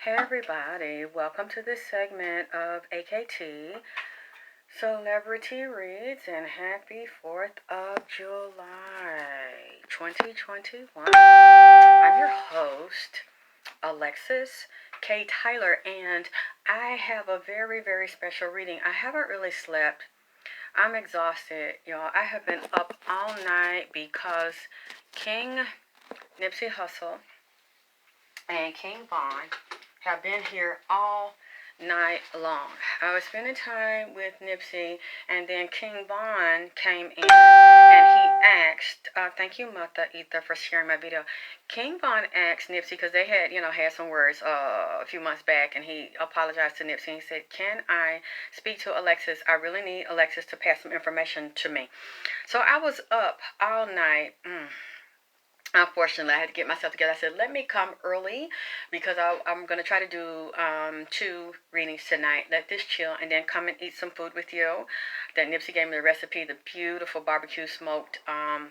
Hey everybody, welcome to this segment of AKT Celebrity Reads and happy 4th of July 2021. I'm your host, Alexis K. Tyler, and I have a very special reading. I haven't really slept. I'm exhausted, y'all. I have been up all night because King Nipsey Hussle and Kingvon have been here all night long. I was spending time with Nipsey, and then Kingvon came in, and he asked, thank you, Mata Ether, for sharing my video. Kingvon asked Nipsey, because they had some words a few months back, and he apologized to Nipsey, and he said, can I speak to Alexis? I really need Alexis to pass some information to me. So I was up all night. Unfortunately, I had to get myself together. I said, let me come early because I'm going to try to do 2 readings tonight. Let this chill and then come and eat some food with you. Then Nipsey gave me the recipe, the beautiful barbecue smoked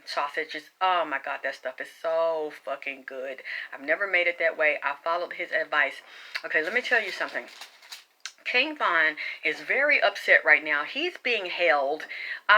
sausages. Oh my God, that stuff is so fucking good. I've never made it that way. I followed his advice. Okay, let me tell you something. Kingvon is very upset right now. He's being held.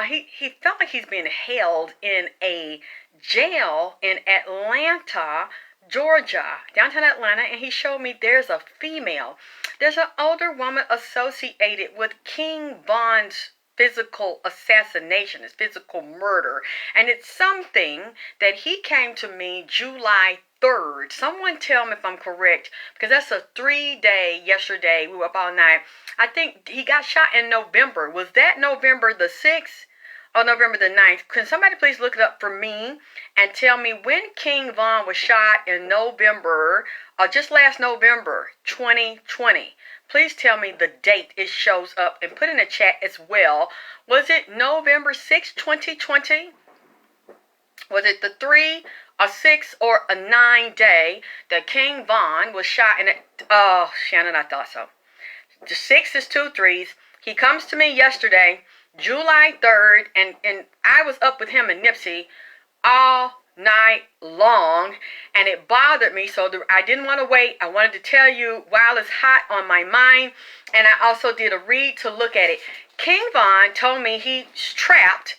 He felt like he's being held in a jail in Atlanta, Georgia, downtown Atlanta, and he showed me there's a female. There's an older woman associated with Kingvon's physical assassination, his physical murder, and it's something that he came to me July 3rd. Someone tell me if I'm correct, because that's a 3-day yesterday. We were up all night. I think he got shot in November. Was that November the 6th or November the 9th? Can somebody please look it up for me and tell me when Kingvon was shot in November, or just last November 2020? Please tell me the date it shows up and put in the chat as well. Was it November 6, 2020? Was it the 3, a 6, or a 9 day that Kingvon was shot in it? Oh, Shannon, I thought so. The 6 is 2 3s. He comes to me yesterday, July 3rd, and I was up with him and Nipsey all night long, and it bothered me, so I didn't want to wait. I wanted to tell you while it's hot on my mind, and I also did a read to look at it. Kingvon told me he's trapped.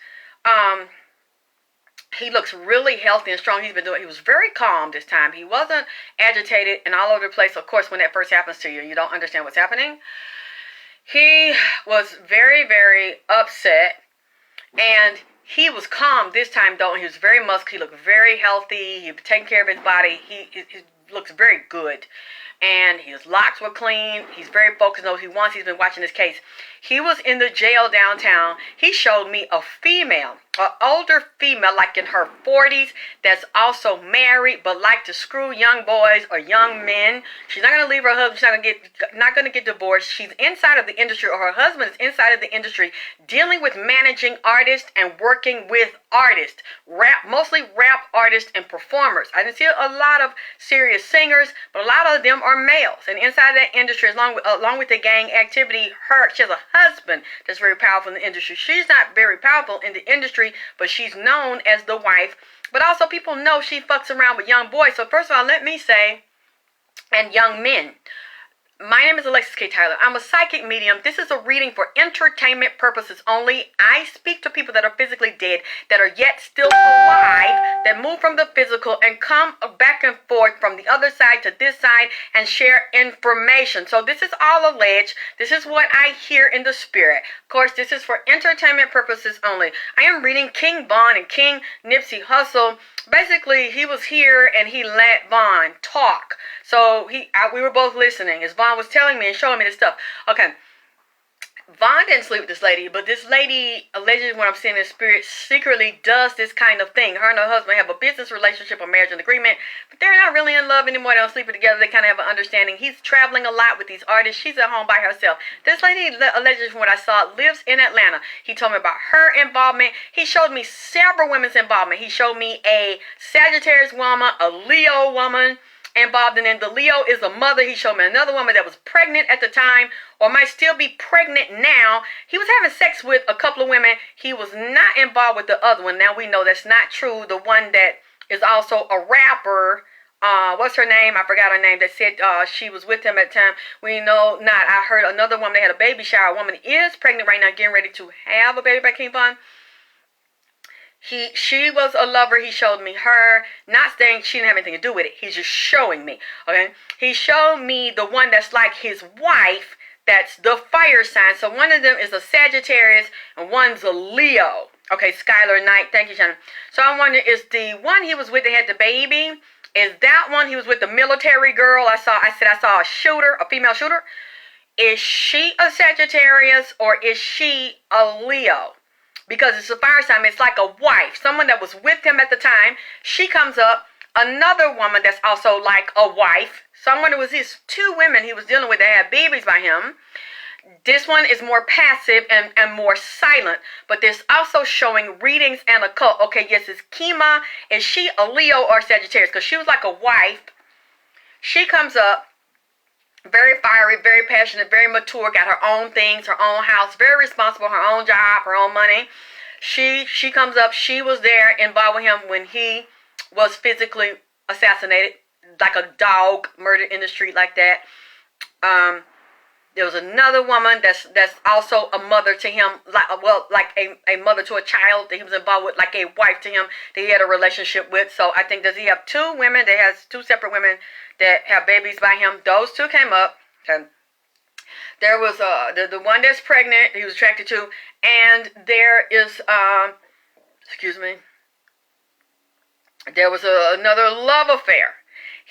He looks really healthy and strong. He was very calm this time. He wasn't agitated and all over the place. Of course, when that first happens to you, you don't understand what's happening. He was very upset, and he was calm this time, though. He was very muscular. He looked very healthy. He was taking care of his body. He looks very good. And his locks were clean. He's very focused on what he wants. He's been watching this case. He was in the jail downtown. He showed me a female, an older female, like in her 40s, that's also married, but like to screw young boys or young men. She's not going to leave her husband. She's not going to get divorced. She's inside of the industry, or her husband is inside of the industry, dealing with managing artists and working with artists, mostly rap artists and performers. I didn't see a lot of serious singers, but a lot of them are males. And inside of that industry, along with the gang activity, she has a husband that's very powerful in the industry. She's not very powerful in the industry, but she's known as the wife. But also people know she fucks around with young boys. So first of all, let me say, and young men. My name is Alexis K. Tyler. I'm a psychic medium. This is a reading for entertainment purposes only. I speak to people that are physically dead, that are yet still alive, that move from the physical and come back and forth from the other side to this side and share information. So this is all alleged. This is what I hear in the spirit. Of course, this is for entertainment purposes only. I am reading Kingvon and King Nipsey Hussle. Basically, he was here and he let Von talk. So we were both listening as Von was telling me and showing me this stuff. Okay. Von didn't sleep with this lady, but this lady, allegedly, when I'm seeing in spirit, secretly does this kind of thing. Her and her husband have a business relationship, a marriage and agreement, but they're not really in love anymore. They don't sleep together. They kind of have an understanding. He's traveling a lot with these artists. She's at home by herself. This lady, allegedly, from what I saw, lives in Atlanta. He told me about her involvement. He showed me several women's involvement. He showed me a Sagittarius woman, a Leo woman involved, and then the Leo is a mother. He showed me another woman that was pregnant at the time, or might still be pregnant now. He was having sex with a couple of women. He was not involved with the other one. Now we know that's not true. The one that is also a rapper, what's her name? I forgot her name. That said she was with him at the time. We know not. I heard another woman. They had a baby shower. A woman is pregnant right now, getting ready to have a baby by Kingvon. She was a lover. He showed me her. Not saying she didn't have anything to do with it. He's just showing me. Okay. He showed me the one that's like his wife. That's the fire sign. So one of them is a Sagittarius and one's a Leo. Okay, Skylar Knight. Thank you, Shannon. So I'm wondering, is the one he was with that had the baby, is that one he was with the military girl? I saw a shooter, a female shooter. Is she a Sagittarius or is she a Leo? Because it's a fire sign. It's like a wife. Someone that was with him at the time. She comes up. Another woman that's also like a wife. Someone who was these two women he was dealing with that had babies by him. This one is more passive and more silent. But there's also showing readings and occult. Okay, yes, it's Kima. Is she a Leo or Sagittarius? Because she was like a wife. She comes up. Very fiery, very passionate, very mature. Got her own things, her own house. Very responsible, her own job, her own money. She comes up. She was there involved with him when he was physically assassinated, like a dog murdered in the street like that. There was another woman that's also a mother to him, like a mother to a child that he was involved with, like a wife to him that he had a relationship with. So I think, does he have two women? That has two separate women that have babies by him. Those two came up. Okay. There was the one that's pregnant, he was attracted to, and there is excuse me. There was another love affair.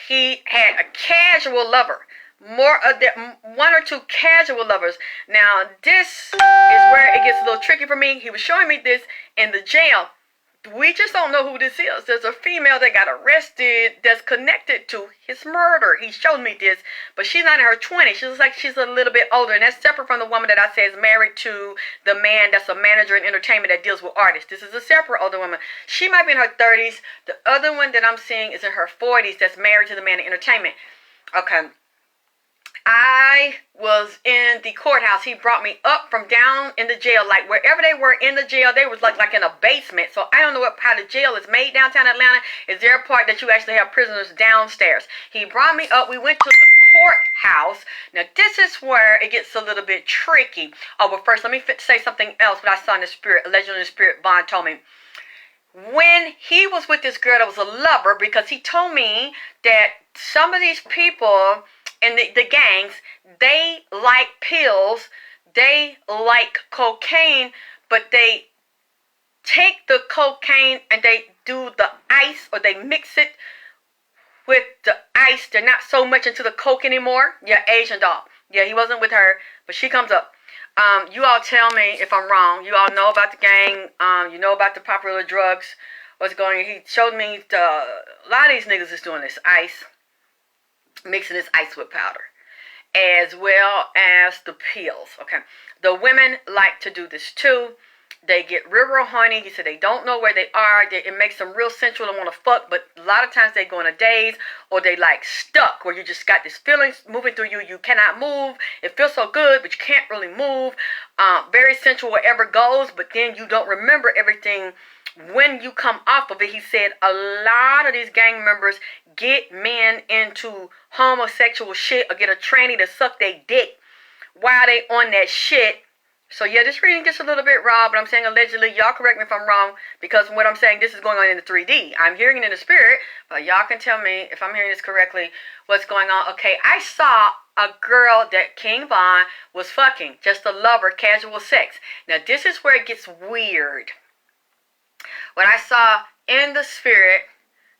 He had a casual lover. One or two casual lovers. Now, this is where it gets a little tricky for me. He was showing me this in the jail. We just don't know who this is. There's a female that got arrested that's connected to his murder. He showed me this, but she's not in her 20s. She looks like she's a little bit older, and that's separate from the woman that I say is married to the man that's a manager in entertainment that deals with artists. This is a separate older woman. She might be in her 30s. The other one that I'm seeing is in her 40s that's married to the man in entertainment. Okay. I was in the courthouse. He brought me up from down in the jail, like wherever they were in the jail, they was like in a basement. So I don't know how the jail is made downtown Atlanta. Is there a part that you actually have prisoners downstairs? He brought me up. We went to the courthouse. Now this is where it gets a little bit tricky. Oh, but first let me say something else. What I saw in the spirit, allegedly in the spirit, Vaughn told me. When he was with this girl that was a lover, because he told me that some of these people and the gangs, they like pills, they like cocaine, but they take the cocaine and they do the ice, or they mix it with the ice. They're not so much into the coke anymore. Yeah, Asian doll. Yeah, he wasn't with her, but she comes up. You all tell me if I'm wrong. You all know about the gang. You know about the popular drugs. What's going on? He showed me a lot of these niggas is doing this ice. Mixing this ice with powder, as well as the pills. Okay, the women like to do this too. They get real horny. He said they don't know where they are. It makes them real sensual and want to fuck, but a lot of times they go in a daze, or they like stuck, where you just got this feeling moving through you. You cannot move. It feels so good, but you can't really move. Very sensual wherever it goes, but then you don't remember everything when you come off of it. He said a lot of these gang members get men into homosexual shit, or get a tranny to suck their dick while they on that shit. So yeah, this reading gets a little bit raw, but I'm saying allegedly. Y'all correct me if I'm wrong, because what I'm saying, this is going on in the 3D. I'm hearing it in the spirit, but y'all can tell me if I'm hearing this correctly, what's going on. Okay, I saw a girl that Kingvon was fucking, just a lover, casual sex. Now this is where it gets weird. What I saw in the spirit,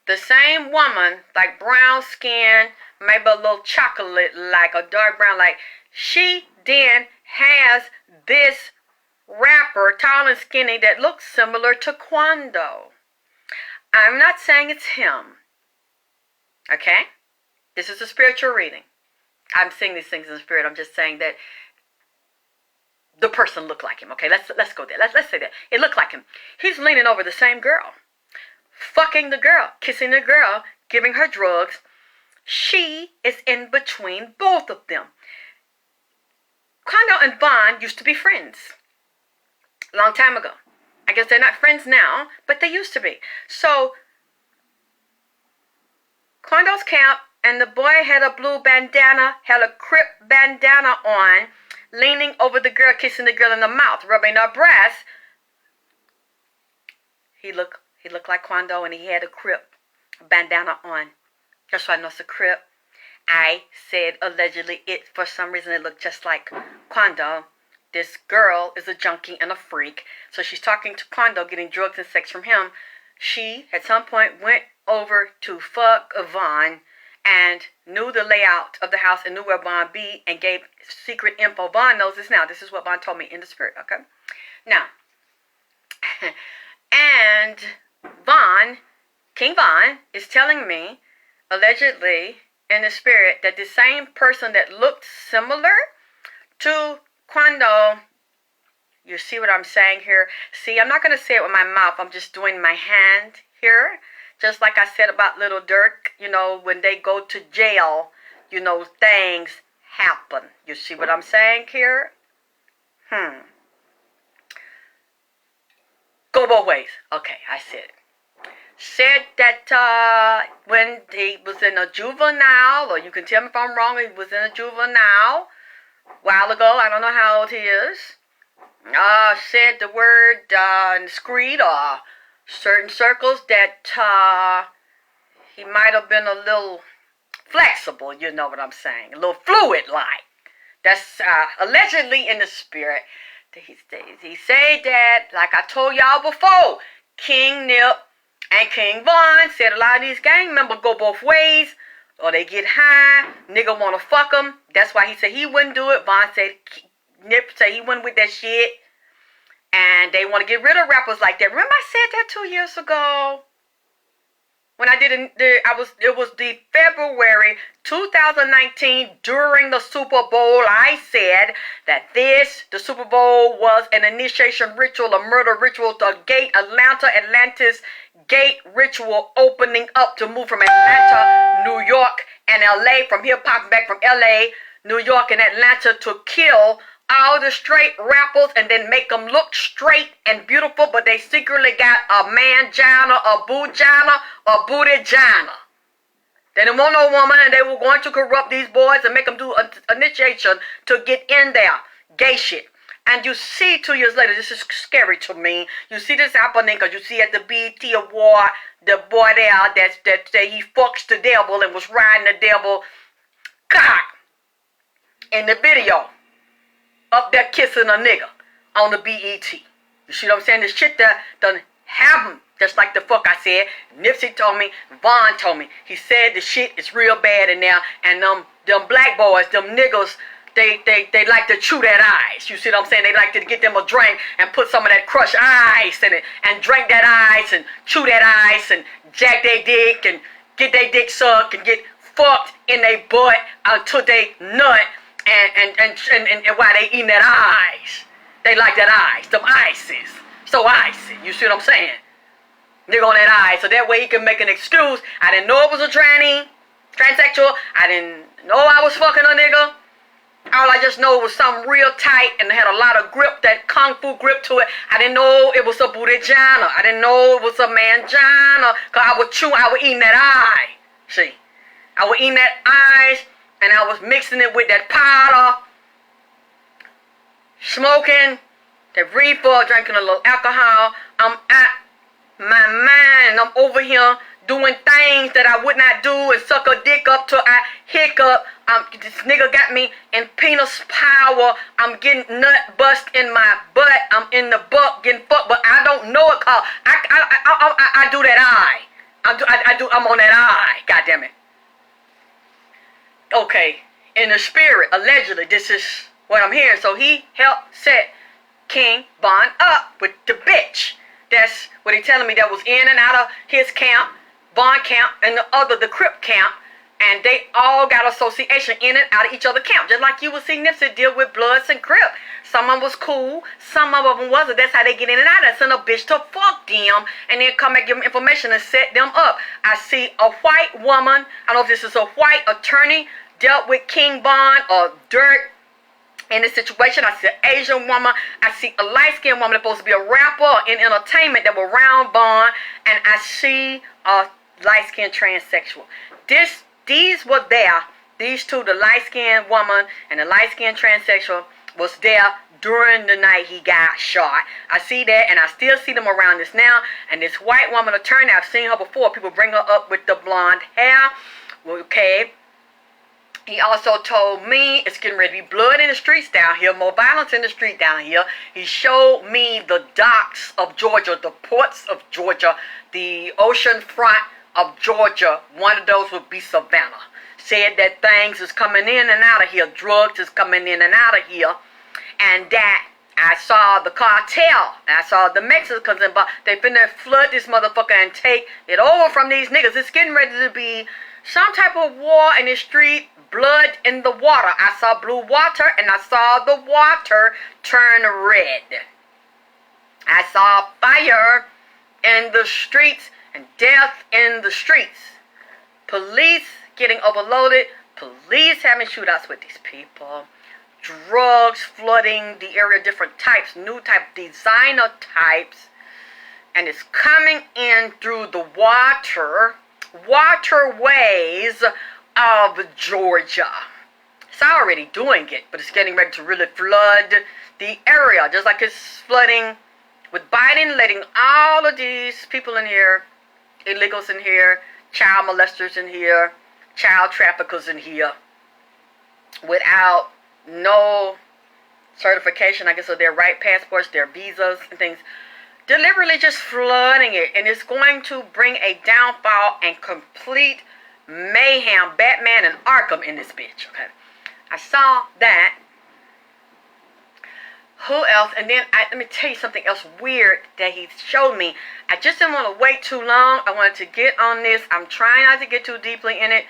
the same woman, like brown skin, maybe a little chocolate, like a dark brown, like she then has this rapper, tall and skinny, that looks similar to Quando. I'm not saying it's him. Okay? This is a spiritual reading. I'm seeing these things in the spirit. I'm just saying that the person looked like him. Okay, let's go there. Let's say that. It looked like him. He's leaning over the same girl. Fucking the girl. Kissing the girl. Giving her drugs. She is in between both of them. Quando and Vaughn used to be friends. A long time ago. I guess they're not friends now, but they used to be. So, Quando's camp, and the boy had a blue bandana, had a Crip bandana on, leaning over the girl, kissing the girl in the mouth, rubbing her breast. He looked like Quando, and he had a Crip bandana on. That's why I know it's a Crip. I said allegedly for some reason it looked just like Quando. This girl is a junkie and a freak. So she's talking to Quando, getting drugs and sex from him. She, at some point, went over to fuck Vaughn and knew the layout of the house and knew where Vaughn be and gave secret info. Vaughn knows this now. This is what Vaughn told me in the spirit, okay? Now, and Vaughn, Kingvon, is telling me, allegedly, in the spirit, that the same person that looked similar to Quando, you see what I'm saying here? See, I'm not going to say it with my mouth. I'm just doing my hand here. Just like I said about Little Dirk, you know, when they go to jail, you know, things happen. You see what I'm saying here? Go both ways. Okay, I said it. Said that when he was in a juvenile, or you can tell me if I'm wrong, he was in a juvenile a while ago. I don't know how old he is. Said the word in the screed or certain circles that he might have been a little flexible, you know what I'm saying, a little fluid-like. That's allegedly in the spirit. He said that, like I told y'all before, King Nip and Kingvon said a lot of these gang members go both ways, or they get high, nigga want to fuck them. That's why he said he wouldn't do it. Vaughn said, Nip said he wouldn't with that shit. And they want to get rid of rappers like that. Remember I said that 2 years ago? When I did it was the February 2019 during the Super Bowl. I said that the Super Bowl was an initiation ritual, a murder ritual to gate Atlantis gate ritual opening up to move from Atlanta, New York, and LA, from here popping back from LA, New York, and Atlanta to kill all the straight rappers and then make them look straight and beautiful, but they secretly got a man-gina, a boo-gina, a booty-gina. They didn't want no woman, and they were going to corrupt these boys and make them do initiation to get in there. Gay shit. And you see 2 years later, this is scary to me. You see this happening because you see at the BET Award, the boy there that he fucks the devil and was riding the devil cock in the video. Up there kissing a nigga on the BET. You see what I'm saying? This shit that done happen. Just like the fuck I said. Nipsey told me. Vaughn told me. He said the shit is real bad in there. And them black boys, them niggas, they like to chew that ice. You see what I'm saying? They like to get them a drink and put some of that crushed ice in it. And drink that ice and chew that ice and jack their dick and get their dick sucked and get fucked in their butt until they nut. And while they eating that ice, they like that ice, them ices, so icy, you see what I'm saying? Nigga on that ice, so that way he can make an excuse. I didn't know it was a transsexual, I didn't know I was fucking a nigga. All I just know was something real tight and had a lot of grip, that kung fu grip to it. I didn't know it was a booty-gina, I didn't know it was a man-gina, cause I was eating that eye, see? I was eating that ice. And I was mixing it with that powder, smoking, that reefer, drinking a little alcohol. I'm at my mind. I'm over here doing things that I would not do and suck a dick up till I hiccup. This nigga got me in penis power. I'm getting nut bust in my butt. I'm in the butt getting fucked, but I don't know it cause I do that eye. I'm on that eye. God damn it. Okay, in the spirit, allegedly, this is what I'm hearing. So he helped set Kingvon up with the bitch. That's what he telling me that was in and out of his camp, Vaughn camp, and the Crip camp. And they all got association in and out of each other camp. Just like you would see Nipsey deal with Bloods and Crip. Some of them was cool, some of them wasn't. That's how they get in and out. They send a bitch to fuck them and then come and give them information and set them up. I see a white woman, I don't know if this is a white attorney, dealt with Kingvon or Dirt in this situation. I see an Asian woman. I see a light-skinned woman that's supposed to be a rapper in entertainment that will round Vaughn. And I see a light-skinned transsexual. These were there. These two, the light-skinned woman and the light-skinned transsexual, was there during the night he got shot. I see that, and I still see them around this now. And this white woman attorney, I've seen her before. People bring her up with the blonde hair. Okay. He also told me it's getting ready to be blood in the streets down here, more violence in the street down here. He showed me the docks of Georgia, the ports of Georgia, the ocean front of Georgia. One of those would be Savannah. Said that things is coming in and out of here. Drugs is coming in and out of here. And that I saw the cartel. I saw the Mexicans involved. They finna flood this motherfucker and take it over from these niggas. It's getting ready to be some type of war in the street. Blood in the water. I saw blue water and I saw the water turn red. I saw fire in the streets and death in the streets. Police getting overloaded. Police having shootouts with these people. Drugs flooding the area, different types, new type, designer types. And it's coming in through the waterways of Georgia. It's already doing it, but it's getting ready to really flood the area, just like it's flooding with Biden letting all of these people in here, illegals in here, child molesters in here, child traffickers in here, without no certification, I guess, of their right passports, their visas and things, deliberately just flooding it. And it's going to bring a downfall and complete mayhem, Batman and Arkham in this bitch. Okay, I saw that. Who else? And then let me tell you something else weird that he showed me. I just didn't want to wait too long. I wanted to get on this. I'm trying not to get too deeply in it.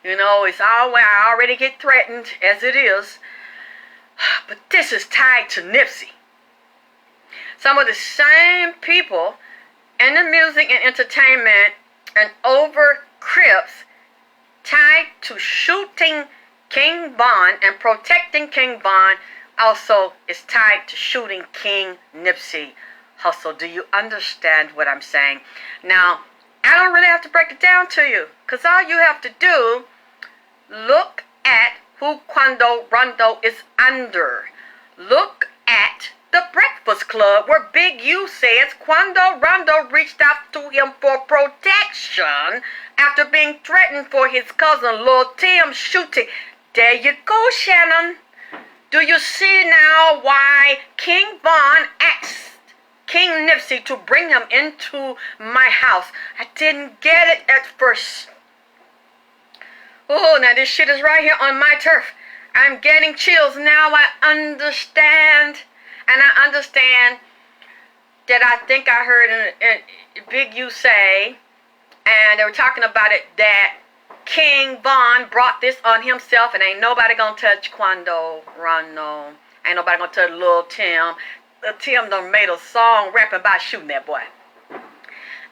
You know, it's always, I already get threatened as it is. But this is tied to Nipsey. Some of the same people in the music and entertainment and over Crips tied to shooting Kingvon and protecting Kingvon also is tied to shooting King Nipsey Hussle. Do you understand what I'm saying? Now, I don't really have to break it down to you, because all you have to do, look at who Quando Rondo is under. Look at the Breakfast Club, where Big U says Quando Rondo reached out to him for protection after being threatened for his cousin Lil Tim shooting. There you go, Shannon. Do you see now why Kingvon asked King Nipsey to bring him into my house? I didn't get it at first. Oh, now this shit is right here on my turf. I'm getting chills. Now I understand. And I understand that I think I heard Big U say, and they were talking about it, that Kingvon brought this on himself, and ain't nobody gonna touch Quando Rondo. Ain't nobody gonna touch Lil Tim. Lil Tim done made a song rapping about shooting that boy.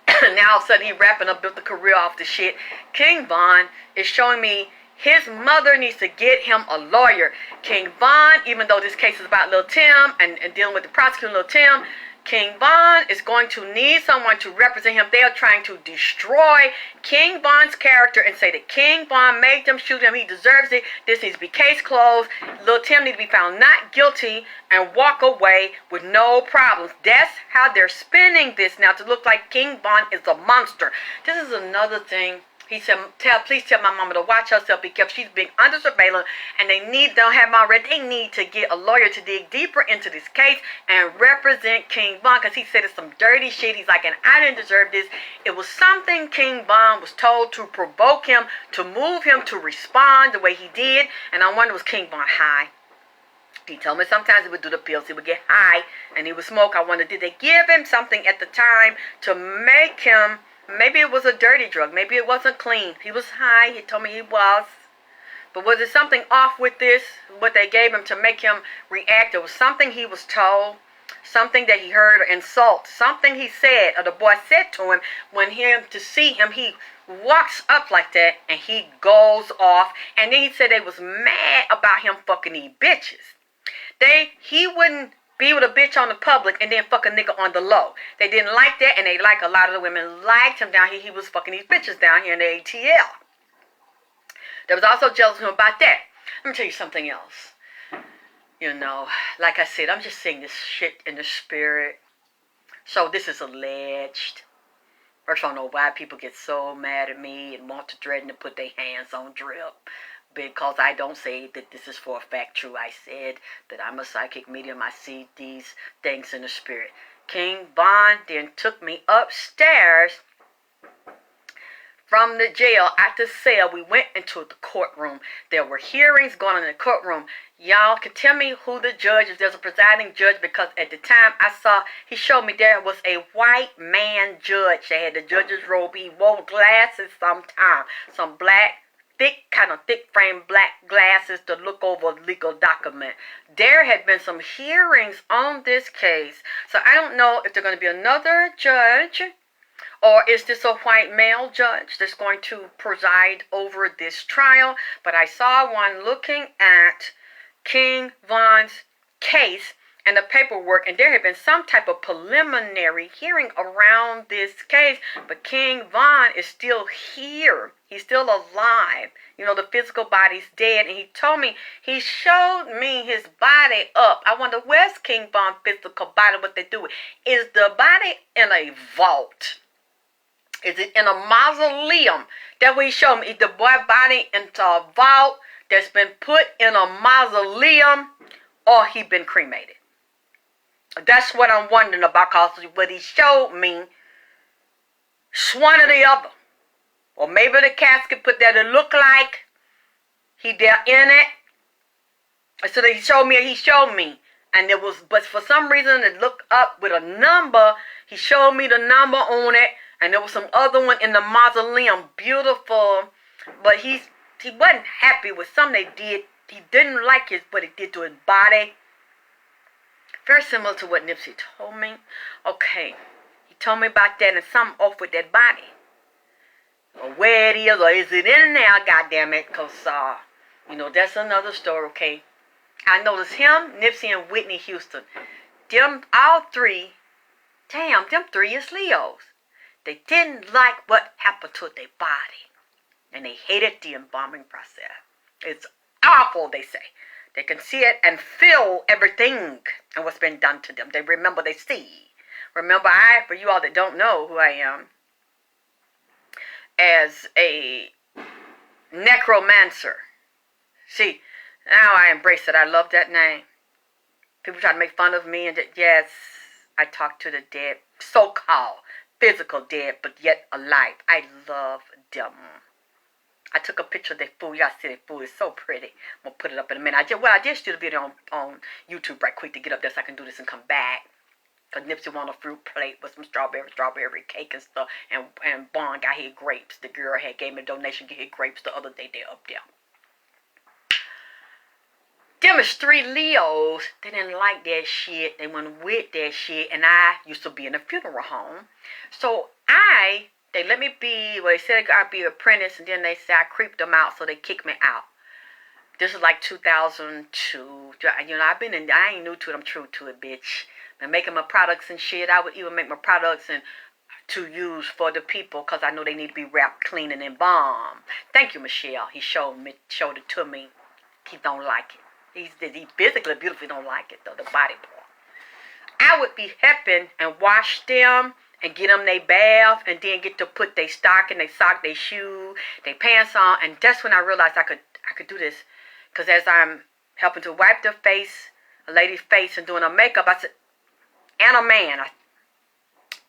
Now all of a sudden he rapping up, built the career off the shit. Kingvon is showing me his mother needs to get him a lawyer. Kingvon, even though this case is about Lil Tim and dealing with the prosecutor Lil Tim, Kingvon is going to need someone to represent him. They are trying to destroy Kingvon's character and say that Kingvon made them shoot him. He deserves it. This needs to be case closed. Lil Tim needs to be found not guilty and walk away with no problems. That's how they're spinning this now, to look like Kingvon is a monster. This is another thing. He said, please tell my mama to watch herself because she's being under surveillance, and don't have my already. They need to get a lawyer to dig deeper into this case and represent Kingvon, because he said it's some dirty shit. He's like, and I didn't deserve this. It was something Kingvon was told to provoke him, to move him to respond the way he did. And I wonder, was Kingvon high? He told me sometimes he would do the pills, he would get high, and he would smoke. I wonder, did they give him something at the time to make him, maybe it was a dirty drug, maybe it wasn't clean. He was high, he told me he was. But was there something off with this, what they gave him to make him react? It was something he was told, something that he heard, or insult, something he said, or the boy said to him. When him to see him, he walks up like that, and he goes off. And then he said they was mad about him fucking these bitches. He wouldn't be with a bitch on the public and then fuck a nigga on the low. They didn't like that, and they like a lot of the women liked him down here. He was fucking these bitches down here in the ATL. They was also jealous of him about that. Let me tell you something else. You know, like I said, I'm just saying this shit in the spirit. So this is alleged. First, I don't know why people get so mad at me and want to threaten to put their hands on Drip. Because I don't say that this is for a fact true. I said that I'm a psychic medium. I see these things in the spirit. Kingvon then took me upstairs from the jail at the cell. We went into the courtroom. There were hearings going on in the courtroom. Y'all can tell me who the judge is. There's a presiding judge, because at the time I saw, he showed me there was a white man judge. They had the judge's robe. He wore glasses sometimes. Some black, kind of thick frame black glasses to look over a legal document. There had been some hearings on this case. So I don't know if there's going to be another judge, or is this a white male judge that's going to preside over this trial? But I saw one looking at Kingvon's case and the paperwork, and there had been some type of preliminary hearing around this case. But Kingvon is still here. He's still alive. You know, the physical body's dead. And he told me, he showed me his body up. I wonder, where's Kingvon's physical body, what they do? Is the body in a vault? Is it in a mausoleum? That way he showed me, is the boy body into a vault that's been put in a mausoleum, or he been cremated? That's what I'm wondering about, because what he showed me, it's one or the other. Or maybe the casket put that it looked like he there in it. So he showed me. And it was, but for some reason it looked up with a number. He showed me the number on it. And there was some other one in the mausoleum. Beautiful. But he wasn't happy with something they did. He didn't like what it did to his body. Very similar to what Nipsey told me. Okay. He told me about that and something off with that body. Or where it is, or is it in there, goddammit. Because, you know, that's another story, okay. I noticed him, Nipsey, and Whitney Houston. Them, all three, damn, them three is Leos. They didn't like what happened to their body. And they hated the embalming process. It's awful, they say. They can see it and feel everything and what's been done to them. They remember, they see. Remember, for you all that don't know who I am, as a necromancer. See, now I embrace it. I love that name. People try to make fun of me, and yes, I talk to the dead, so-called physical dead, but yet alive. I love them. I took a picture of that fool. Y'all see that fool is so pretty. I'm going to put it up in a minute. I just did a video on YouTube right quick to get up there so I can do this and come back. Because Nipsey wanted a fruit plate with some strawberry cake and stuff. And Bond got his grapes. The girl had gave me a donation to get his grapes the other day. They're up there. Them is three Leos. They didn't like that shit. They went with that shit. And I used to be in a funeral home. So they let me be, well, they said I'd be an apprentice, and then they said I creeped them out, so they kicked me out. This is like 2002. You know, I ain't new to it, I'm true to it, bitch. Been making my products and shit. I would even make my products and to use for the people, because I know they need to be wrapped, clean, and embalmed. Thank you, Michelle. He showed it to me. He don't like it. He physically beautiful, don't like it, though, the body part. I would be helping and wash them, and get them their bath, and then get to put their stocking, their sock, their shoe, their pants on. And that's when I realized I could do this. Because as I'm helping to wipe the face, a lady's face, and doing her makeup, I said, and a man,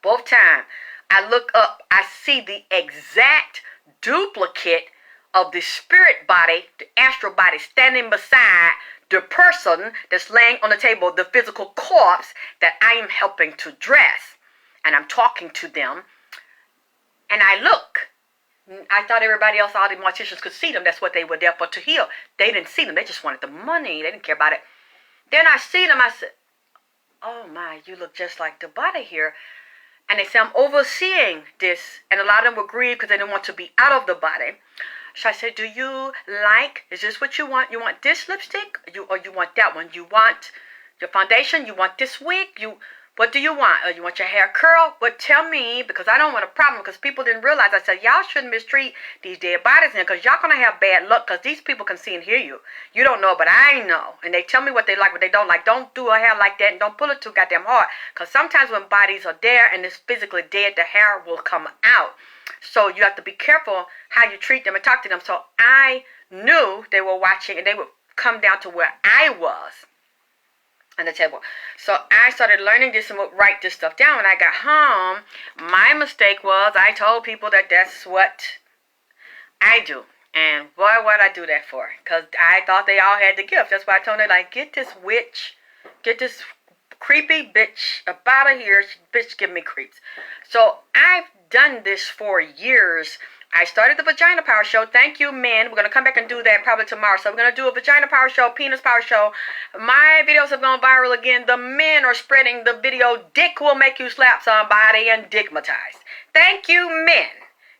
both times, I look up, I see the exact duplicate of the spirit body, the astral body, standing beside the person that's laying on the table, the physical corpse that I am helping to dress. And I'm talking to them, and I look. I thought everybody else, all the morticians, could see them. That's what they were there for, to heal. They didn't see them. They just wanted the money. They didn't care about it. Then I see them. I said, oh, my, you look just like the body here. And they said, I'm overseeing this. And a lot of them were grieved because they didn't want to be out of the body. So I said, do you like, is this what you want? You want this lipstick, or you want that one? You want your foundation? You want this wig? What do you want? You want your hair curled? But tell me, because I don't want a problem, because people didn't realize. I said, y'all shouldn't mistreat these dead bodies in here, because y'all going to have bad luck, because these people can see and hear you. You don't know, but I know. And they tell me what they like, what they don't like. Don't do a hair like that, and don't pull it too goddamn hard, because sometimes when bodies are there and it's physically dead, the hair will come out. So you have to be careful how you treat them and talk to them. So I knew they were watching, and they would come down to where I was on the table. So I started learning this and would write this stuff down. When I got home, my mistake was I told people that that's what I do. And boy, what I do that for. Because I thought they all had the gift. That's why I told them, like, get this witch, get this creepy bitch up out of here. Bitch give me creeps. So I've done this for years. I started the Vagina Power Show. Thank you, men. We're going to come back and do that probably tomorrow. So we're going to do a Vagina Power Show, Penis Power Show. My videos have gone viral again. The men are spreading the video, Dick Will Make You Slap Somebody, and Dickmatized. Thank you, men.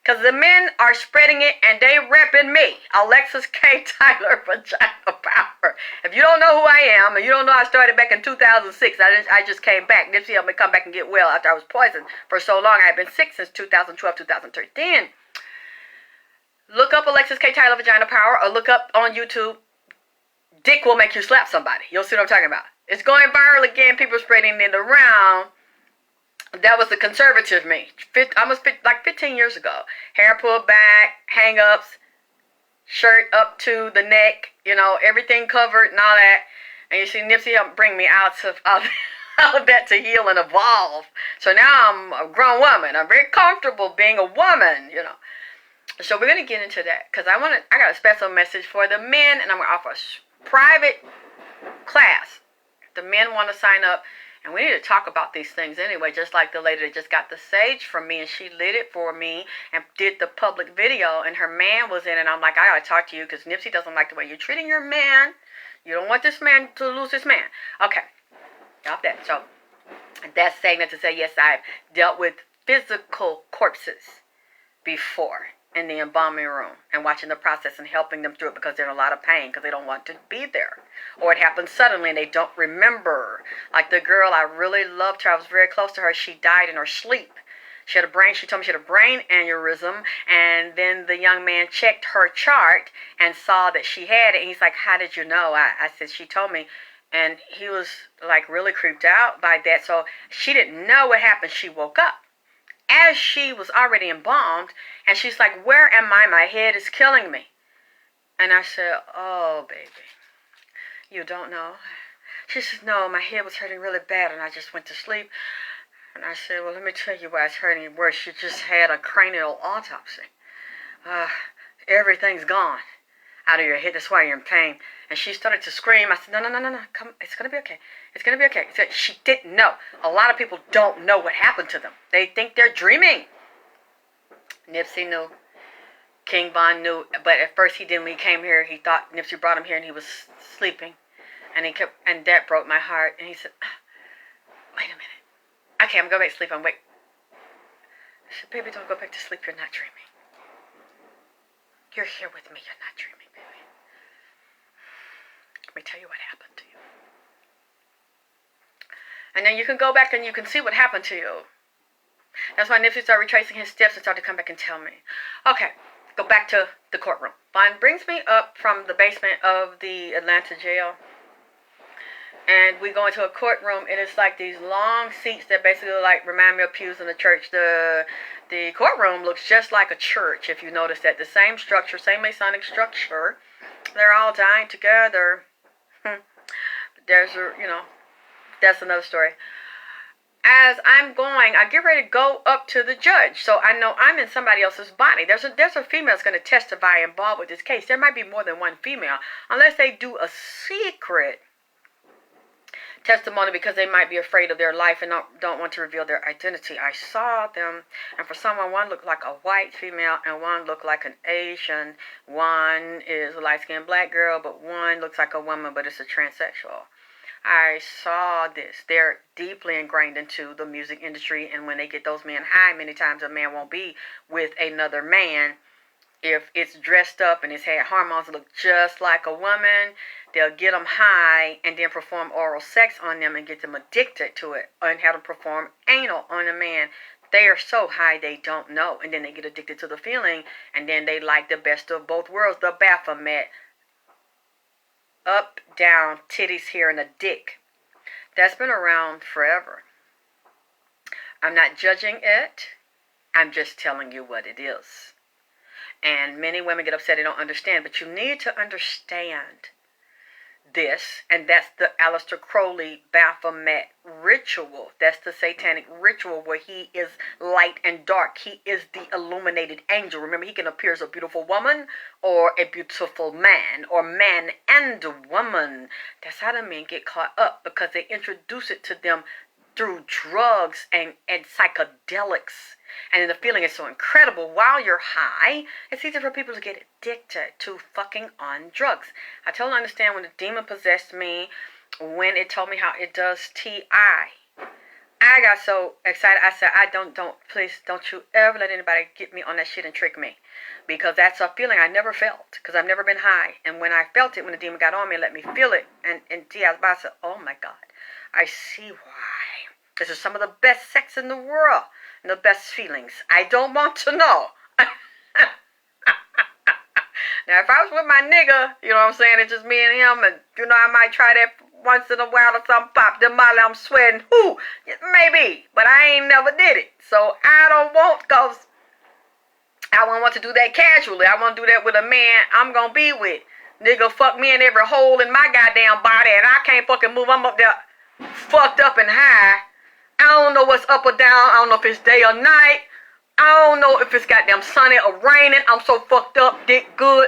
Because the men are spreading it, and they repping me. Alexis K. Tyler, Vagina Power. If you don't know who I am, and you don't know I started back in 2006, I just came back. Nipsey helped me come back and get well after I was poisoned for so long. I had been sick since 2012, 2013. Look up Alexis K. Tyler Vagina Power, or look up on YouTube, Dick Will Make You Slap Somebody. You'll see what I'm talking about. It's going viral again. People spreading it around. That was the conservative me. Almost like 15 years ago. Hair pulled back, hang-ups, shirt up to the neck, you know, everything covered and all that. And you see Nipsey helped bring me out of that to heal and evolve. So now I'm a grown woman. I'm very comfortable being a woman, you know. So we're going to get into that, because I got a special message for the men, and I'm going to offer a private class. The men want to sign up, and we need to talk about these things anyway, just like the lady that just got the sage from me, and she lit it for me and did the public video, and her man was in it, and I'm like, I got to talk to you, because Nipsey doesn't like the way you're treating your man. You don't want this man to lose his man. Okay, got that. So that's saying that to say, yes, I've dealt with physical corpses before in the embalming room, and watching the process and helping them through it, because they're in a lot of pain because they don't want to be there, or it happens suddenly and they don't remember. Like the girl, I really loved her. I was very close to her. She died in her sleep. She told me she had a brain aneurysm, and then the young man checked her chart and saw that she had it, and he's like, how did you know? I said, she told me. And he was like really creeped out by that. So she didn't know what happened. She woke up as she was already embalmed, and she's like, where am I? My head is killing me. And I said, oh, baby, you don't know? She said, no, my head was hurting really bad, and I just went to sleep. And I said, well, let me tell you why it's hurting worse. You just had a cranial autopsy. Everything's gone out of your head. That's why you're in pain. And she started to scream. I said, no, come, it's going to be okay. It's going to be okay. She didn't know. A lot of people don't know what happened to them. They think they're dreaming. Nipsey knew. Kingvon knew. But at first he didn't. When he came here, he thought Nipsey brought him here and he was sleeping. And that broke my heart. And he said, wait a minute. Okay, I'm going back to sleep. Wait. I said, baby, don't go back to sleep. You're not dreaming. You're here with me. You're not dreaming, baby. Let me tell you what happened to you. And then you can go back and you can see what happened to you. That's why Nipsey started retracing his steps and started to come back and tell me. Okay, go back to the courtroom. Vaughn brings me up from the basement of the Atlanta jail. And we go into a courtroom, and it's like these long seats that basically like remind me of pews in the church. The courtroom looks just like a church, if you notice that. The same structure, same Masonic structure. They're all dying together. That's another story. As I'm going, I get ready to go up to the judge. So I know I'm in somebody else's body. There's a female that's going to testify involved with this case. There might be more than one female, unless they do a secret testimony because they might be afraid of their life and don't want to reveal their identity. I saw them, and for someone, one looked like a white female and one looked like an Asian. One is a light-skinned black girl, but one looks like a woman, but it's a transsexual. I saw this. They're deeply ingrained into the music industry, and when they get those men high, many times a man won't be with another man If it's dressed up and it's had hormones that look just like a woman, they'll get them high and then perform oral sex on them and get them addicted to it, and have them perform anal on a man. They are so high they don't know, and then they get addicted to the feeling, and then they like the best of both worlds, the Baphomet. Up, down, titties here, and a dick. That's been around forever. I'm not judging it. I'm just telling you what it is. And many women get upset they don't understand, but you need to understand this, and that's the Aleister Crowley Baphomet ritual. That's the satanic ritual where he is light and dark. He is the illuminated angel. Remember, he can appear as a beautiful woman or a beautiful man, or man and woman. That's how the men get caught up, because they introduce it to them through drugs and psychedelics. And the feeling is so incredible while you're high. It's easy for people to get addicted to fucking on drugs. I totally understand when the demon possessed me, when it told me how it does TI. I got so excited. I said, please don't you ever let anybody get me on that shit and trick me. Because that's a feeling I never felt, because I've never been high. And when I felt it, when the demon got on me and let me feel it, and I said, oh my God, I see why. This is some of the best sex in the world. And the best feelings. I don't want to know. Now, if I was with my nigga, you know what I'm saying, it's just me and him, and, you know, I might try that once in a while or something, pop the molly, I'm sweating, whoo, maybe, but I ain't never did it. So I don't want, because I won't want to do that casually. I want to do that with a man I'm going to be with. Nigga fuck me in every hole in my goddamn body, and I can't fucking move. I'm up there fucked up and high. I don't know what's up or down. I don't know if it's day or night. I don't know if it's goddamn sunny or raining. I'm so fucked up, dick good.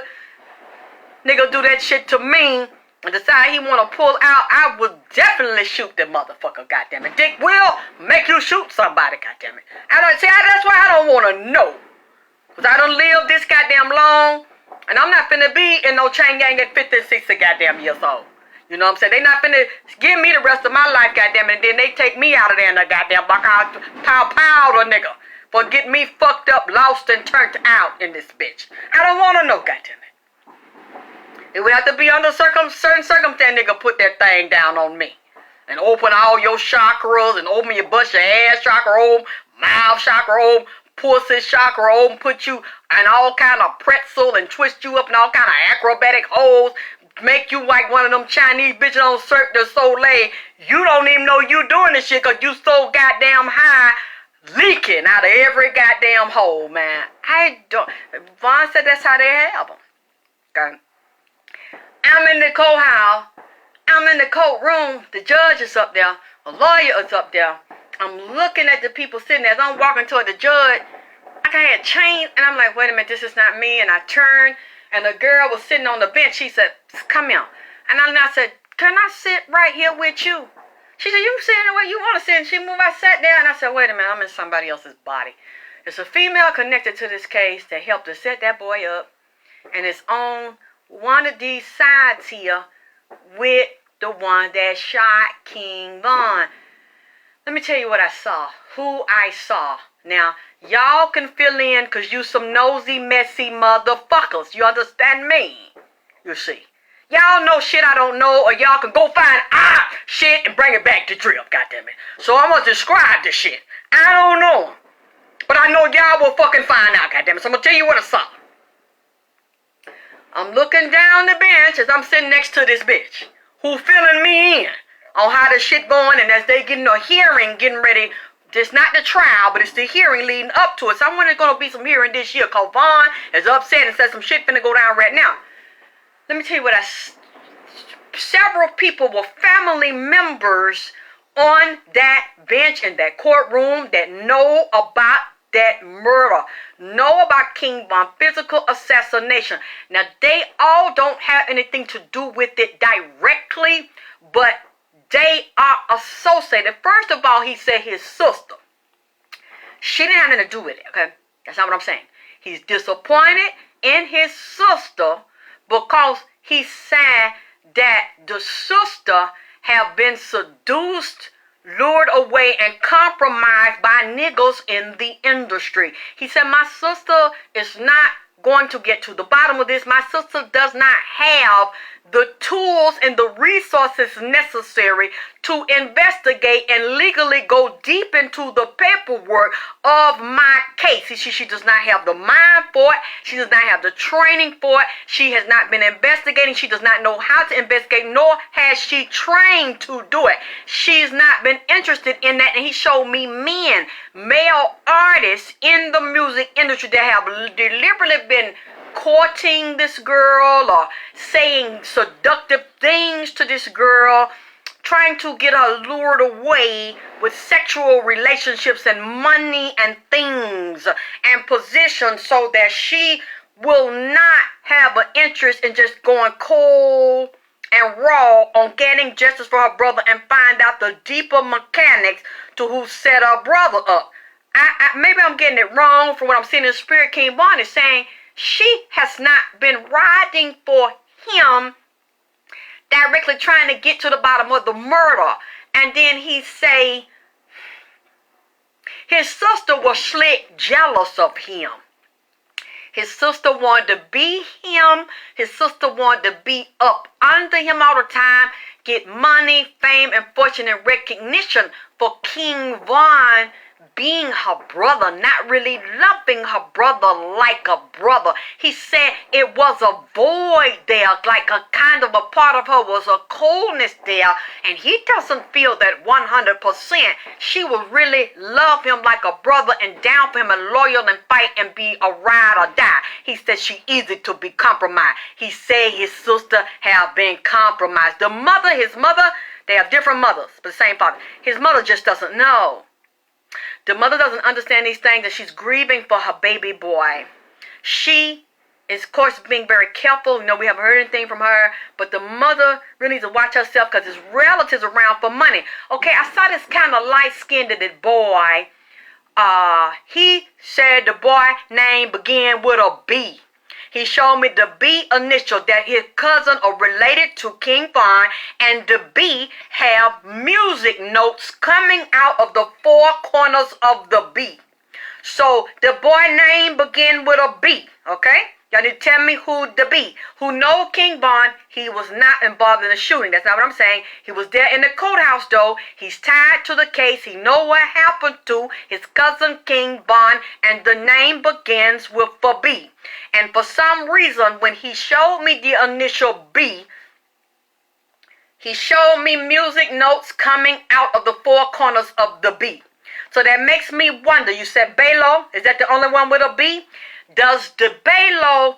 Nigga do that shit to me and decide he want to pull out, I would definitely shoot the motherfucker, goddammit. Dick will make you shoot somebody, goddammit. That's why I don't want to know. Because I don't live this goddamn long, and I'm not finna be in no chain gang at 50, 60 goddamn years old. You know what I'm saying? They not finna give me the rest of my life, goddamn it, and then they take me out of there in the goddamn pow the nigga for getting me fucked up, lost, and turned out in this bitch. I don't want to know, goddamn it. It would have to be under certain circumstance, nigga, put that thing down on me. And open all your chakras, and open your butt, your ass chakra open, mouth chakra open, pussy chakra open, put you in all kind of pretzel and twist you up in all kind of acrobatic holes. Make you like one of them Chinese bitches on Cirque du Soleil. You don't even know you doing this shit because you so goddamn high, leaking out of every goddamn hole, man. I don't. Vaughn said that's how they have them. Okay. I'm in the courthouse. I'm in the courtroom. The judge is up there. A lawyer is up there. I'm looking at the people sitting there. As I'm walking toward the judge, I had change, and I'm like, wait a minute, this is not me. And I turned. And the girl was sitting on the bench. She said, come here. And I said, can I sit right here with you? She said, you sit anywhere you want to sit. And she moved. I sat down. And I said, wait a minute. I'm in somebody else's body. It's a female connected to this case that helped to set that boy up. And it's on one of these sides here with the one that shot Kingvon. Let me tell you what I saw. Who I saw. Now, y'all can fill in because you some nosy, messy motherfuckers. You understand me? You see. Y'all know shit I don't know, or y'all can go find shit and bring it back to drip, goddammit. So I'm going to describe this shit. I don't know. But I know y'all will fucking find out, goddammit. So I'm going to tell you what I saw. I'm looking down the bench as I'm sitting next to this bitch who filling me in on how this shit going, and as they getting a hearing, getting ready. It's not the trial, but it's the hearing leading up to it. So I'm going to be some hearing this year. Cause Vaughn is upset and says some shit finna go down right now. Let me tell you what several people were family members on that bench in that courtroom that know about that murder, know about Kingvon, physical assassination. Now, they all don't have anything to do with it directly, but they are associated. First of all, he said his sister. She didn't have anything to do with it, okay? That's not what I'm saying. He's disappointed in his sister because he said that the sister have been seduced, lured away, and compromised by niggas in the industry. He said, my sister is not going to get to the bottom of this. My sister does not have the tools and the resources necessary to investigate and legally go deep into the paperwork of my case. She does not have the mind for it. She does not have the training for it. She has not been investigating. She does not know how to investigate, nor has she trained to do it. She's not been interested in that. And he showed me men, male artists in the music industry that have deliberately been courting this girl or saying seductive things to this girl, trying to get her lured away with sexual relationships and money and things and positions so that she will not have an interest in just going cold and raw on getting justice for her brother and find out the deeper mechanics to who set her brother up. Maybe I'm getting it wrong from what I'm seeing in the spirit. Kingvon is saying she has not been riding for him, directly trying to get to the bottom of the murder. And then he say his sister was slick jealous of him. His sister wanted to be him. His sister wanted to be up under him all the time, get money, fame, and fortune and recognition for Kingvon being her brother, not really loving her brother like a brother. He said it was a void there, like a kind of a part of her was a coldness there, and he doesn't feel that 100% she will really love him like a brother and down for him and loyal and fight and be a ride or die. He said she easy to be compromised. He said his sister have been compromised. His mother, they have different mothers, but the same father. His mother just doesn't know. The mother doesn't understand these things, and she's grieving for her baby boy. She is, of course, being very careful. We haven't heard anything from her, but the mother really needs to watch herself because his relatives around for money. Okay, I saw this kind of light-skinned boy. He said the boy name began with a B. He showed me the B initial, that his cousin are related to Kingvon, and the B have music notes coming out of the four corners of the B. So the boy name began with a B, okay? Y'all need to tell me who the B. Who know Kingvon, he was not involved in the shooting. That's not what I'm saying. He was there in the courthouse, though. He's tied to the case. He know what happened to his cousin Kingvon, and the name begins with a B. And for some reason, when he showed me the initial B, he showed me music notes coming out of the four corners of the B. So that makes me wonder. You said Balo, is that the only one with a B? Does the Balo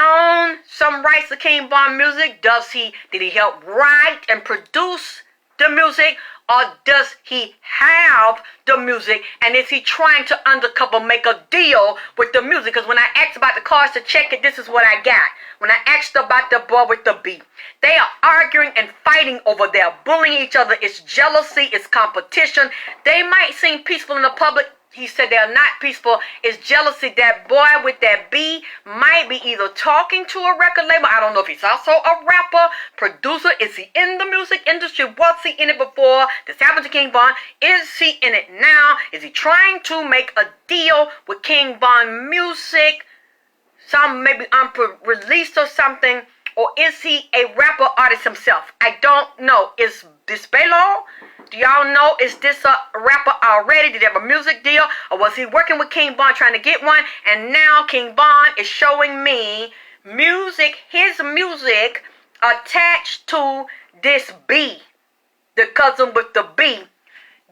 own some rights to Kingvon music? Did he help write and produce the music? Or does he have the music, and is he trying to undercover make a deal with the music? Because when I asked about the cards to check it, this is what I got. When I asked about the boy with the B, they are arguing and fighting over there, bullying each other. It's jealousy, it's competition. They might seem peaceful in the public. He said they're not peaceful. It's jealousy. That boy with that B might be either talking to a record label. I don't know if he's also a rapper, producer. Is he in the music industry? Was he in it before this happened to Kingvon? Is he in it now? Is he trying to make a deal with Kingvon music? Some maybe unreleased or something. Or is he a rapper artist himself? I don't know. Is this Balo? Do y'all know, is this a rapper already? Did he have a music deal? Or was he working with Kingvon trying to get one? And now Kingvon is showing me music, his music, attached to this B. The cousin with the B.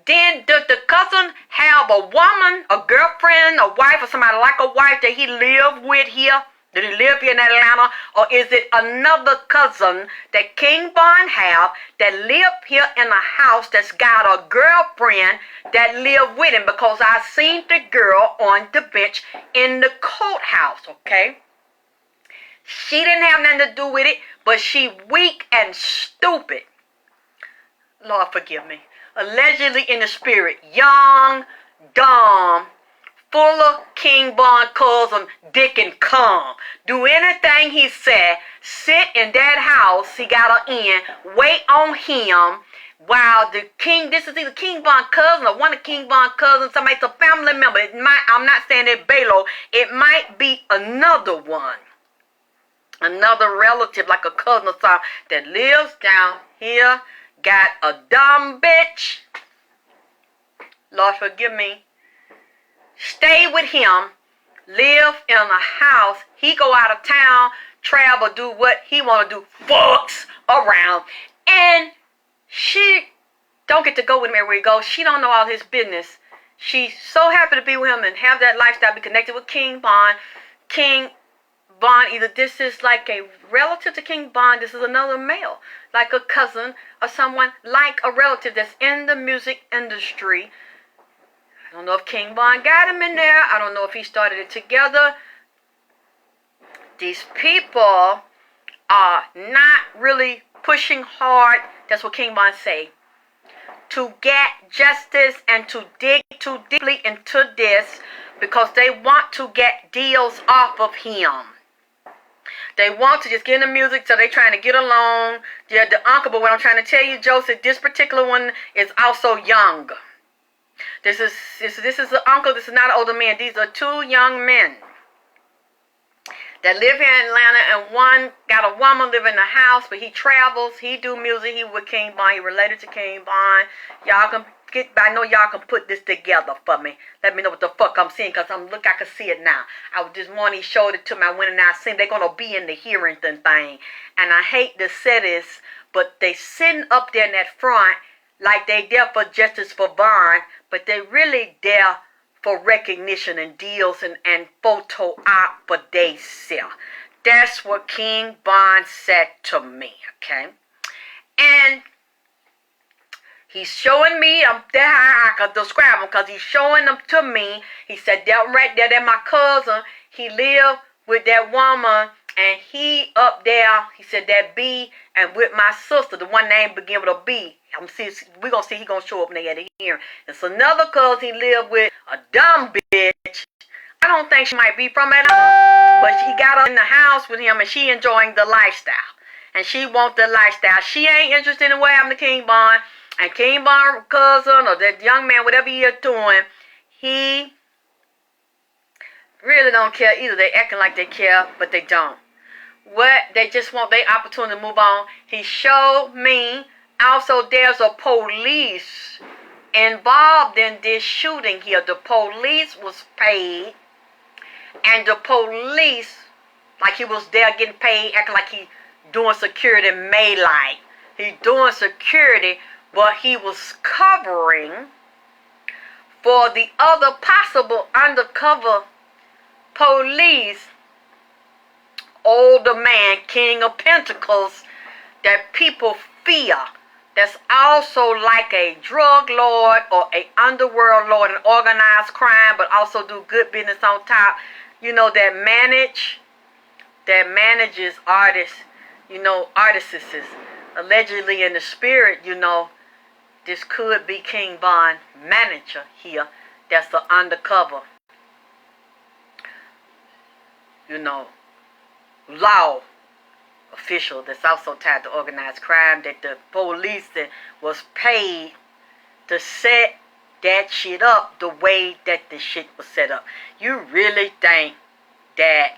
Then does the cousin have a woman, a girlfriend, a wife, or somebody like a wife that he lived with here? Did he live here in Atlanta? Or is it another cousin that Kingvon have that live here in a house that's got a girlfriend that live with him? Because I seen the girl on the bench in the courthouse, okay? She didn't have nothing to do with it, but she weak and stupid. Lord forgive me. Allegedly in the spirit. Young, dumb, full of Kingvon cousin Dick and Calm. Do anything he said. Sit in that house he got her in. Wait on him. While the king, this is either Kingvon cousin or one of Kingvon cousins, somebody's a family member. I'm not saying it's Balo. It might be another one. Another relative, like a cousin or something, that lives down here, got a dumb bitch. Lord forgive me. Stay with him, live in a house. He go out of town, travel, do what he want to do, fucks around. And she don't get to go with him everywhere he goes. She don't know all his business. She's so happy to be with him and have that lifestyle, be connected with Kingvon. Kingvon, either this is like a relative to Kingvon, this is another male, like a cousin or someone like a relative that's in the music industry. I don't know if Kingvon got him in there. I don't know if he started it together. These people are not really pushing hard. That's what Kingvon say. To get justice and to dig too deeply into this because they want to get deals off of him. They want to just get in the music, so they trying to get along. Yeah, the uncle, but what I'm trying to tell you, Joseph, this particular one is also young. This is an uncle. This is not an older man. These are two young men that live here in Atlanta, and one got a woman living in the house, but he travels. He do music. He with Kingvon. He related to Kingvon. Y'all can get. I know y'all can put this together for me. Let me know what the fuck I'm seeing, cause I can see it now. This morning he showed it to me. I went and I seen they're gonna be in the hearing thing, and I hate to say this, but they sitting up there in that front like they there for justice for Vaughn, but they really there for recognition and deals and photo op for they sell. That's what Kingvon said to me, okay? And he's showing me, that's how I could describe him, because he's showing them to me. He said, that right there, that's my cousin. He lived with that woman, and he up there, he said, that B, and with my sister, the one name begin with a B. We're going to see he going to show up when they at the hearing. It's another cousin he lived with, a dumb bitch. I don't think she might be from Atlanta, but she got her in the house with him, and she enjoying the lifestyle. And she want the lifestyle. She ain't interested in what happened to Kingvon. And Kingvon cousin or that young man, whatever he is doing, he really don't care either. They acting like they care, but they don't. What? They just want their opportunity to move on. He showed me. Also, there's a police involved in this shooting here. The police was paid. And the police, like he was there getting paid, acting like he doing security May-like. He doing security, but he was covering for the other possible undercover police, older man, King of Pentacles, that people fear. That's also like a drug lord or a underworld lord, an organized crime, but also do good business on top. You know, that manages artists, you know, artists. Allegedly in the spirit, you know, this could be Kingvon manager here. That's the undercover, you know, law official that's also tied to organized crime, that the police that was paid to set that shit up the way that the shit was set up. You really think that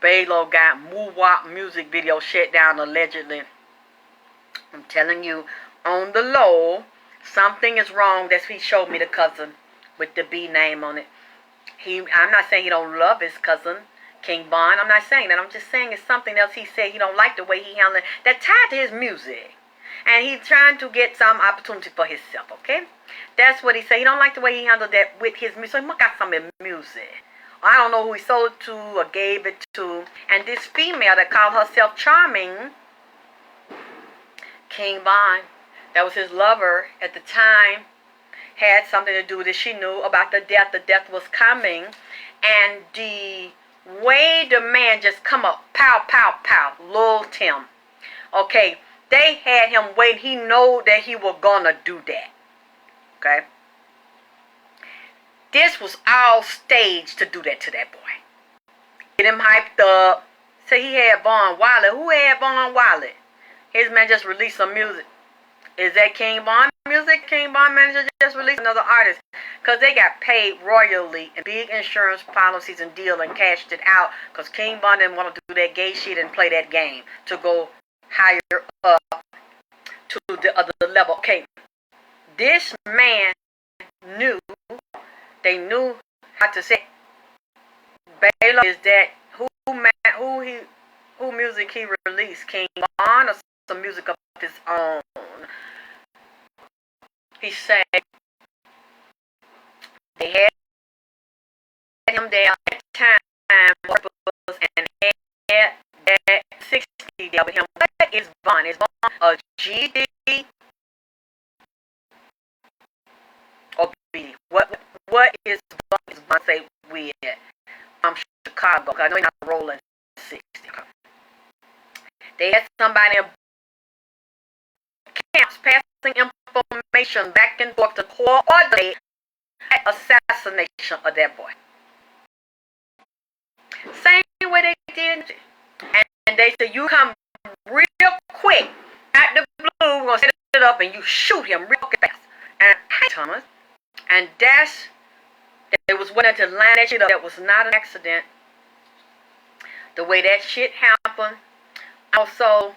Balo got Moo-Wop music video shut down allegedly? I'm telling you, on the low, something is wrong. That's what he showed me, the cousin with the B name on it. I'm not saying he don't love his cousin, Kingvon. I'm not saying that. I'm just saying it's something else he said he don't like the way he handled it. That tied to his music. And he's trying to get some opportunity for himself, okay? That's what he said. He don't like the way he handled that with his music. So he must got some music. I don't know who he sold it to or gave it to. And this female that called herself Charming, Kingvon, that was his lover at the time, had something to do with it. She knew about the death. The death was coming. And the way the man just come up, pow, pow, pow, Lil Tim. Okay, they had him waiting. He know that he was gonna do that. Okay. This was all staged to do that to that boy. Get him hyped up. Say he had Von Wallet. Who had Von Wallet? His man just released some music. Is that Kingvon music? Kingvon manager just released another artist. Because they got paid royally and big insurance policies and deal and cashed it out. Because Kingvon didn't want to do that gay shit and play that game to go higher up to the other level. Okay, this man knew, they knew how to say Baylor is that who music he released, Kingvon or some music of his own. He said they had him there at the time and had that 60 there with him. What is Von? Is Von a GD or B? What is Von? Is Von say weird? I'm Chicago, because I know he's not rolling 60. They had somebody in camps passing information back and forth to coordinate assassination of that boy. Same way they did. And they said, you come real quick at the blue, we're going to set it up and you shoot him real fast. And hey, Thomas. And that's, they was willing to line that shit up. That was not an accident. The way that shit happened. Also,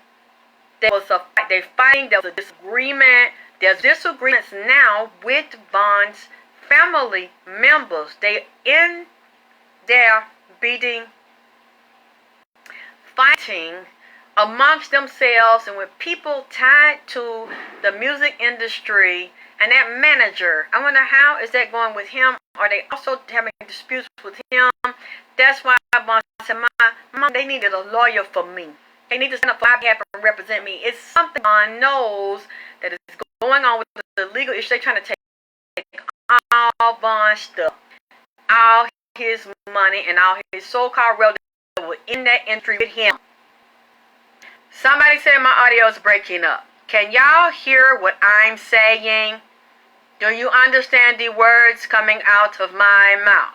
there was a fight. They fighting. There was a disagreement. There's disagreements now with Von's family members. They in there beating, fighting amongst themselves and with people tied to the music industry and that manager. I wonder how is that going with him? Are they also having disputes with him? That's why Von said, Mom, they needed a lawyer for me. They need to stand up for my behalf and represent me. It's something Von knows that is going on with the legal issue. They're trying to take all Von's stuff, all his money, and all his so-called relatives that were in that entry with him. Somebody said my audio is breaking up. Can y'all hear what I'm saying? Do you understand the words coming out of my mouth?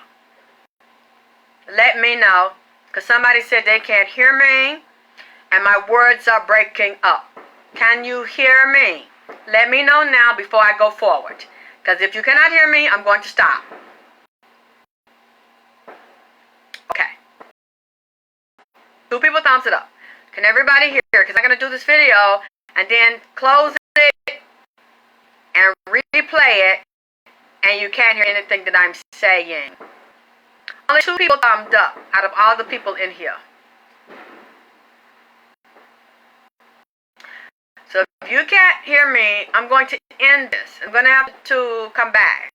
Let me know, because somebody said they can't hear me and my words are breaking up. Can you hear me? Let me know now before I go forward, because if you cannot hear me, I'm going to stop. Okay. 2 people thumbs it up. Can everybody hear? Because I'm going to do this video and then close it and replay it, and you can't hear anything that I'm saying. Only 2 people thumbed up out of all the people in here. So if you can't hear me, I'm going to end this. I'm going to have to come back,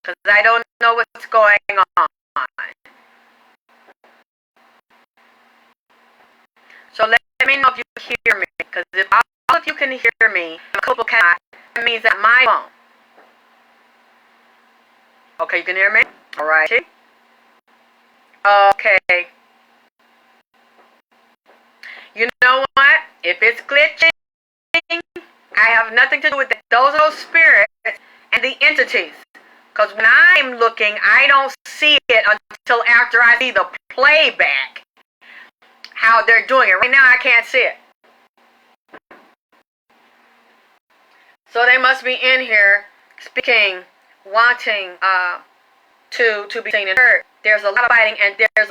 because I don't know what's going on. So let me know if you hear me, because if all of you can hear me, and a couple cannot, that means that my phone. Okay, you can hear me? Alright. Okay. You know what? If it's glitching, I have nothing to do with that. Those are those spirits and the entities. Because when I'm looking, I don't see it until after I see the playback. How they're doing it. Right now, I can't see it. So they must be in here speaking, wanting to be seen and heard. There's a lot of fighting, and there's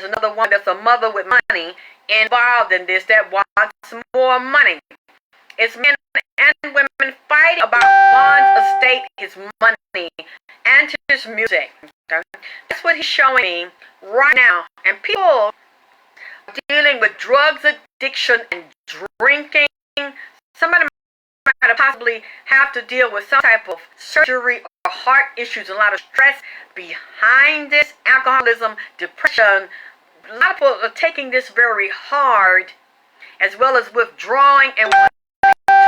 another woman that's a mother with money involved in this that wants more money. It's men and women fighting about Von's estate, his money, and his music. Okay? That's what he's showing me right now. And people are dealing with drugs addiction and drinking. Somebody might possibly have to deal with some type of surgery or heart issues, a lot of stress behind this, alcoholism, depression. A lot of people are taking this very hard, as well as withdrawing and wanting to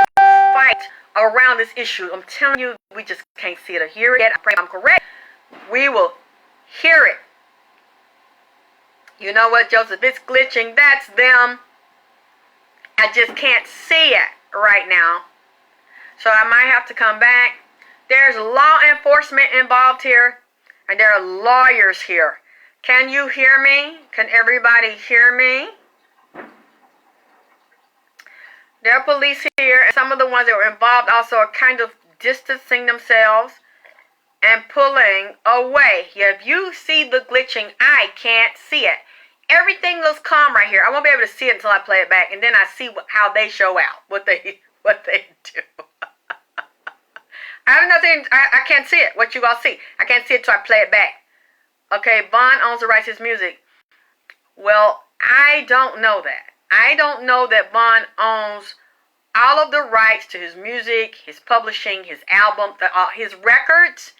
fight around this issue. I'm telling you, we just can't see it or hear it. I pray I'm correct. We will hear it. You know what, Joseph? It's glitching. That's them. I just can't see it right now. So I might have to come back. There's law enforcement involved here, and there are lawyers here. Can you hear me? Can everybody hear me? There are police here, and some of the ones that were involved also are kind of distancing themselves and pulling away. If you see the glitching, I can't see it. Everything looks calm right here. I won't be able to see it until I play it back, and then I see how they show out, what they do. I have nothing. I can't see it. What you all see? I can't see it till I play it back. Okay, Vaughn owns the rights to his music. Well, I don't know that. I don't know that Vaughn owns all of the rights to his music, his publishing, his album, his records.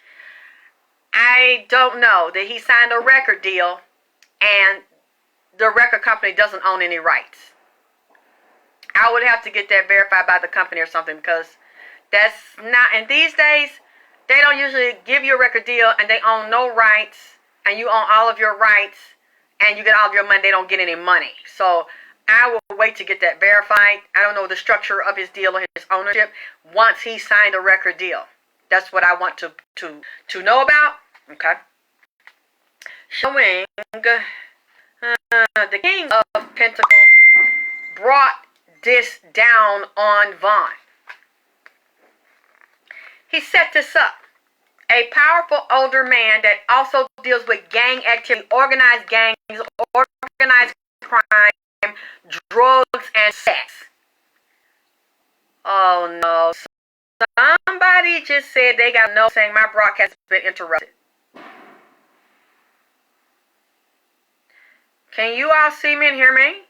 I don't know that he signed a record deal and the record company doesn't own any rights. I would have to get that verified by the company or something, because that's not, and these days, they don't usually give you a record deal and they own no rights, and you own all of your rights, and you get all of your money, they don't get any money. So I will wait to get that verified. I don't know the structure of his deal or his ownership once he signed a record deal. That's what I want to know about. Okay. Showing the King of Pentacles brought this down on Vaughn. He set this up. A powerful older man that also deals with gang activity, organized gangs, organized crime, drugs, and sex. Oh no. Somebody just said they got no saying my broadcast has been interrupted. Can you all see me and hear me?